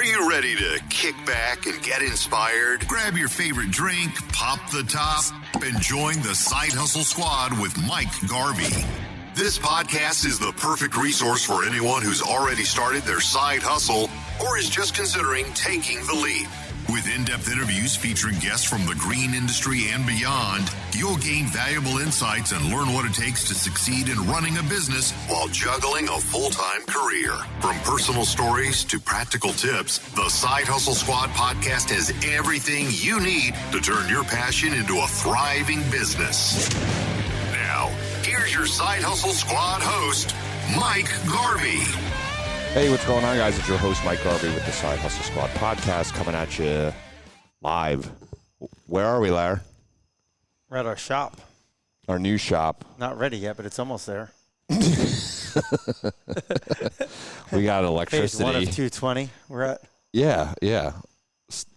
you ready to kick back and get inspired? Grab your favorite drink, pop the top, and join the Side Hustle Squad with Mike Garvey. This podcast is the perfect resource for anyone who's already started their side hustle or is just considering taking the leap. With in-depth interviews featuring guests from the green industry and beyond, you'll gain valuable insights and learn what it takes to succeed in running a business while juggling a full-time career. From personal stories to practical tips, the Side Hustle Squad podcast has everything you need to turn your passion into a thriving business. Now, here's your Side Hustle Squad host, Mike Garvey. Hey, what's going on, guys? It's your host, Mike Garvey, with the Side Hustle Squad podcast, coming at you live. Where are we, Larry? We're at our shop. Our new shop. Not ready yet, but it's almost there. We got electricity. Phase 1 of 220 we're at. Yeah.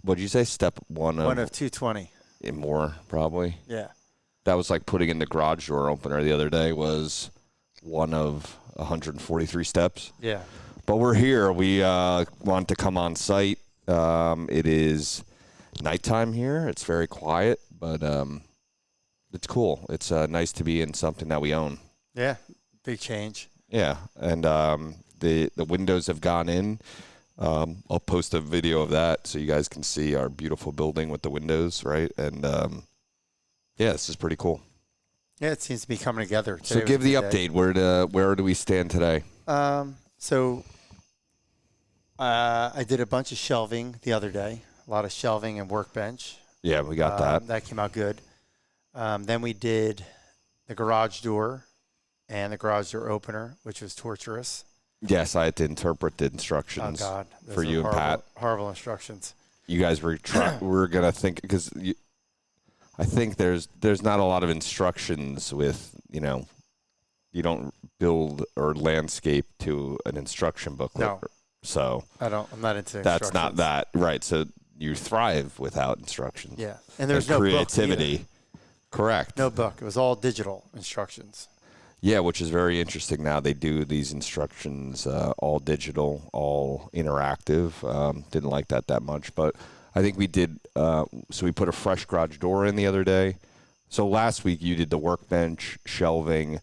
What did you say? Step 1 of... 1 of 220. More, probably. Yeah. That was like putting in the garage door opener the other day was 1 of 143 steps. Yeah. But we're here. We want to come on site. It is nighttime here. It's very quiet, but it's cool. It's nice to be in something that we own. Yeah, big change. Yeah, and the windows have gone in. I'll post a video of that so you guys can see our beautiful building with the windows, right? And yeah, this is pretty cool. Yeah, it seems to be coming together. So give the update. Where do we stand today? So I did a bunch of shelving the other day, a lot of shelving and workbench. Yeah, we got that. That came out good. Then we did the garage door and the garage door opener, which was torturous. Yes, I had to interpret the instructions for you and Pat. Horrible instructions. You guys were we're gonna think because I think there's not a lot of instructions with you don't build or landscape to an instruction booklet. No. So I'm not into instructions. That's not that, right. So you thrive without instructions. Yeah. And there's no creativity. Book Correct. no book. It was all digital instructions. Yeah, which is very interesting now. They do these instructions all digital, all interactive. Didn't like that much. But I think we did, so we put a fresh garage door in the other day. So last week you did the workbench, shelving,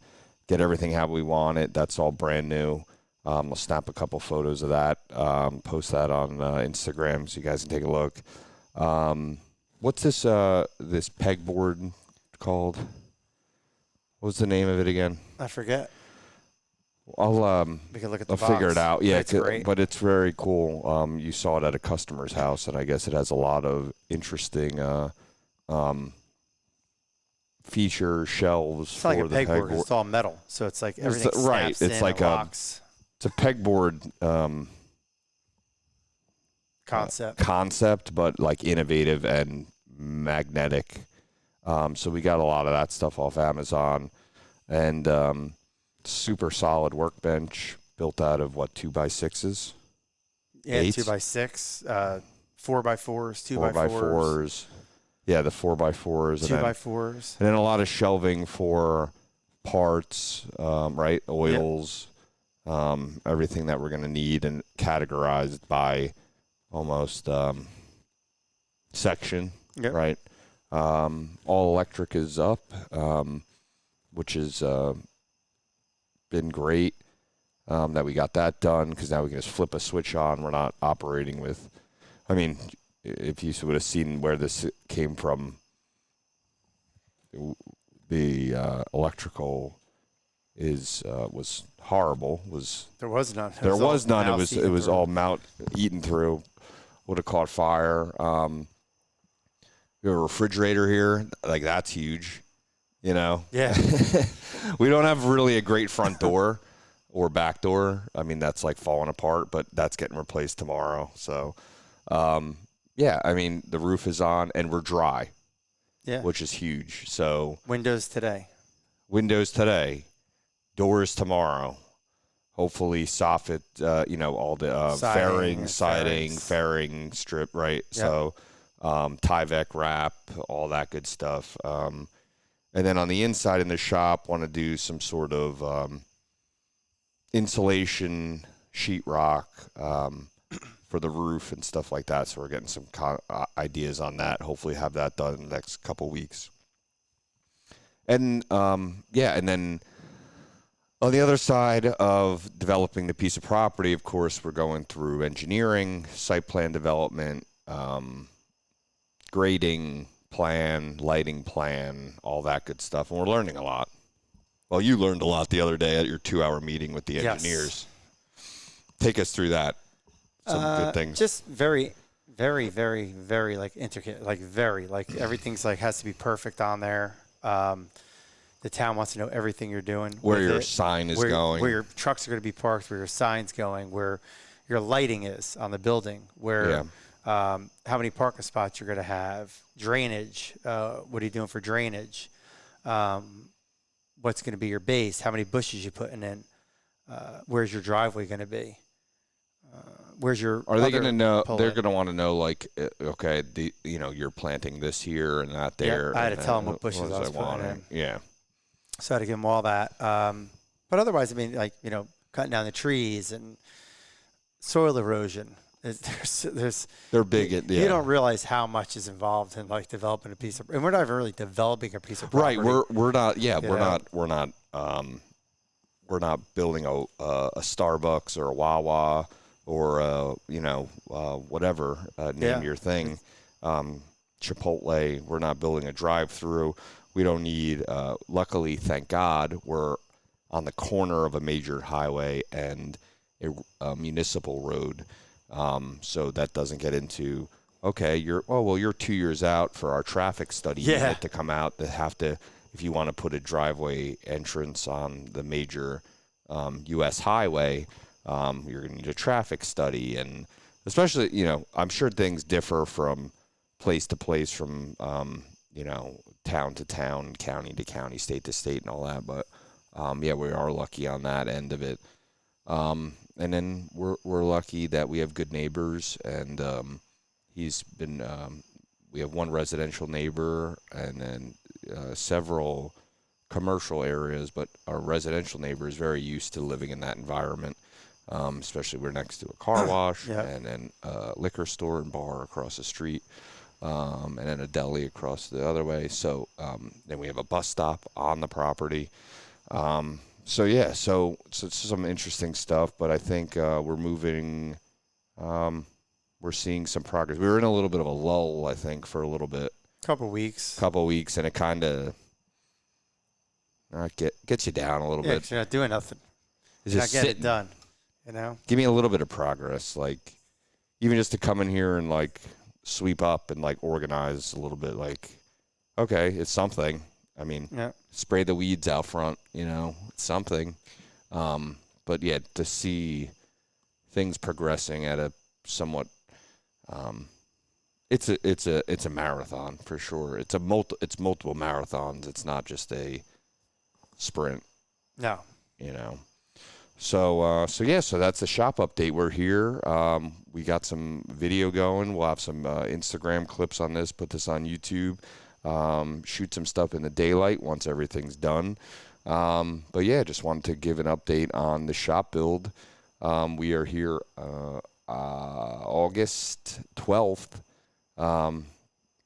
get everything how we want it. That's all brand new. I'll snap a couple photos of that, post that on Instagram so you guys can take a look. What's this pegboard called? What's the name of it again? I forget. I'll we can look at the I'll box. figure it out. Yeah, it's great. But it's very cool. You saw it at a customer's house, and I guess it has a lot of interesting feature shelves it's for like a the pegboard. It's all metal, so it's like everything snaps in and locks. It's a pegboard concept, but like innovative and magnetic. So we got a lot of that stuff off Amazon, and super solid workbench built out of 2x6s. Yeah, 8s? 2x6, 4x4s, 2x4s. 4x4s. Yeah, the 4x4s. 2x4s. And then a lot of shelving for parts, right? Oils, everything that we're going to need, and categorized by almost section, right? All electric is up, which has been great that we got that done, because now we can just flip a switch on. We're not operating with, if you would have seen where this came from, the electrical was horrible. There was none. There was none. It was all eaten through. Would have caught fire. We have a refrigerator here. Like, that's huge. Yeah. We don't have really a great front door or back door. That's like falling apart, but that's getting replaced tomorrow. So, yeah, the roof is on and we're dry. Yeah. Which is huge. So Windows today. Doors tomorrow. Hopefully soffit, all the fairing strip, right? Yep. So Tyvek wrap, all that good stuff. And then on the inside in the shop, want to do some sort of insulation, sheetrock, for the roof and stuff like that. So we're getting some ideas on that. Hopefully have that done in the next couple weeks. And and then on the other side of developing the piece of property, of course, we're going through engineering, site plan development, grading plan, lighting plan, all that good stuff. And we're learning a lot. Well, you learned a lot the other day at your 2-hour meeting with the engineers. Take us through that. Some good things. Just very, very, very, very intricate, everything's has to be perfect on there. The town wants to know everything you're doing. Where your sign is going. Where your trucks are going to be parked, where your sign's going, where your lighting is on the building, where how many parking spots you're going to have, drainage, what are you doing for drainage, what's going to be your base, how many bushes you putting in, where's your driveway going to be, where's your Are they going to know? They're going to want to know, okay, you're planting this here and that there. Yeah, I had to tell them what bushes I was putting in. Yeah. So I had to give them all that. But otherwise, I mean, cutting down the trees and soil erosion. They're big at, You don't realize how much is involved in developing a piece of, and we're not even really developing a piece of property. Right. We're not. Yeah. We're not building a Starbucks or a Wawa or whatever name your thing. Chipotle. We're not building a drive-through. We don't need. Luckily, thank God, we're on the corner of a major highway and a municipal road. So that doesn't get into, okay, you're 2 years out for our traffic study unit to come out. They have to, if you want to put a driveway entrance on the major U.S. highway, you're going to need a traffic study. And especially, I'm sure things differ from place to place, from, town to town, county to county, state to state and all that. But, we are lucky on that end of it. And then we're lucky that we have good neighbors, and we have one residential neighbor and then several commercial areas, but our residential neighbor is very used to living in that environment, especially we're next to a car wash and then a liquor store and bar across the street, and then a deli across the other way. So then we have a bus stop on the property. So it's some interesting stuff, but I think we're moving. We're seeing some progress. We were in a little bit of a lull, I think, for a little bit. Couple weeks, and it kind of gets you down a little bit. 'Cause you're not doing nothing. It's You're just not getting it done. Give me a little bit of progress, even just to come in here and sweep up and organize a little bit. Okay, it's something. I mean, spray the weeds out front, it's something. But yeah, to see things progressing at a somewhat, it's a marathon for sure. It's multiple marathons. It's not just a sprint. No. So that's the shop update. We're here. We got some video going. We'll have some Instagram clips on this. Put this on YouTube. Shoot some stuff in the daylight once everything's done. But yeah, just wanted to give an update on the shop build. We are here August 12th,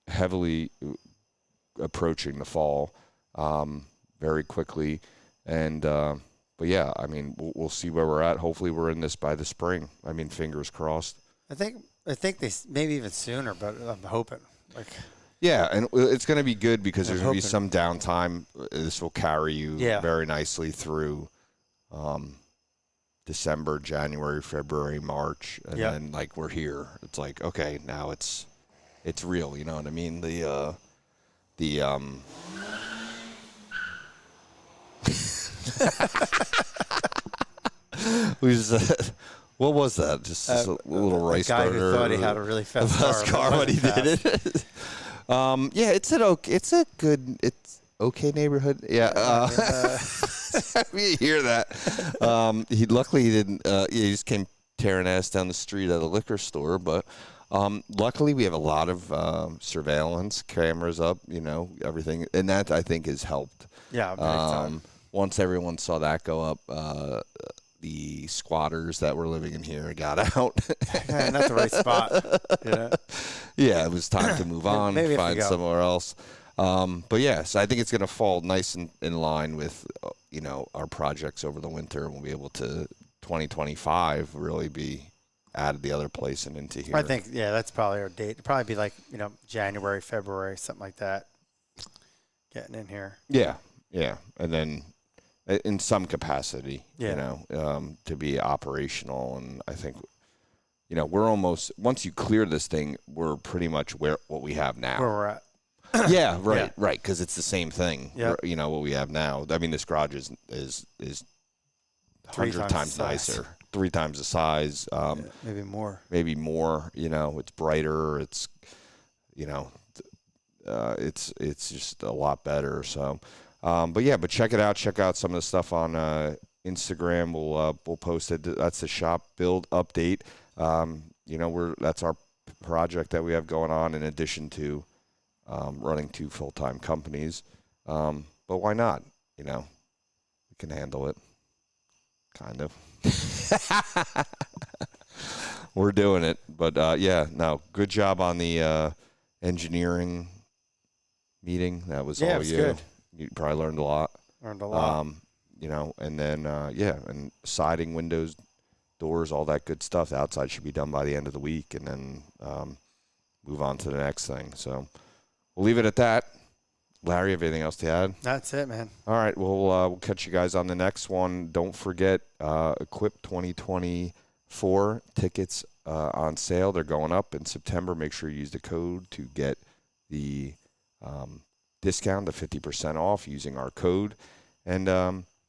heavily approaching the fall very quickly. And but yeah, I mean, we'll see where we're at. Hopefully we're in this by the spring. I mean, fingers crossed. I think they maybe even sooner, but I'm hoping. Yeah, and it's going to be good because there's going to be some downtime. This will carry you very nicely through December, January, February, March, and then we're here. It's okay, now it's real. You know what I mean? What was that? Just a little rice burner. A guy who thought he had a really fast car, but he did it. It's okay neighborhood. Yeah. You hear that. He luckily didn't, he just came tearing ass down the street at a liquor store, but luckily we have a lot of surveillance cameras up, everything, and that I think has helped. Yeah. Once everyone saw that go up, the squatters that were living in here got out. Not the right spot. Yeah, it was time to move on, Maybe find somewhere else. But yes, I think it's going to fall nice in line with our projects over the winter, and we'll be able to 2025 really be out of the other place and into here. I think that's probably our date. It'd probably be like January, February, something like that. Getting in here. Yeah, and then in some capacity, to be operational, and I think. We're almost, once you clear this thing, we're pretty much what we have now. Where we're at. Yeah, right, right, because it's the same thing, Yep. What we have now. I mean, this garage is 100 times nicer, 3 times the size. Maybe more. It's brighter. It's, it's just a lot better. So, but check it out. Check out some of the stuff on Instagram. We'll post it. That's the shop build update. That's our project that we have going on in addition to running 2 full-time companies. But why not? We can handle it. Kind of. We're doing it. But, good job on the engineering meeting. That was all it was you. Good. You probably learned a lot. And then, and siding, windows, doors, all that good stuff. The outside should be done by the end of the week, and then move on to the next thing. So we'll leave it at that. Larry, have anything else to add? That's it, man. All right, we'll catch you guys on the next one. Don't forget, Equip 2024 tickets on sale. They're going up in September. Make sure you use the code to get the discount, the 50% off using our code. And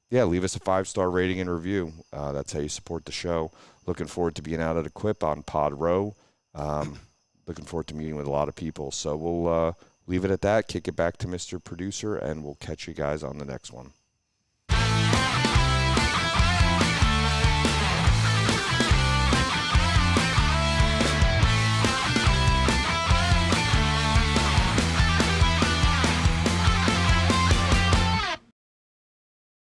leave us a 5-star rating and review. That's how you support the show. Looking forward to being out at Equip on Pod Row. Looking forward to meeting with a lot of people. So we'll leave it at that, kick it back to Mr. Producer, and we'll catch you guys on the next one.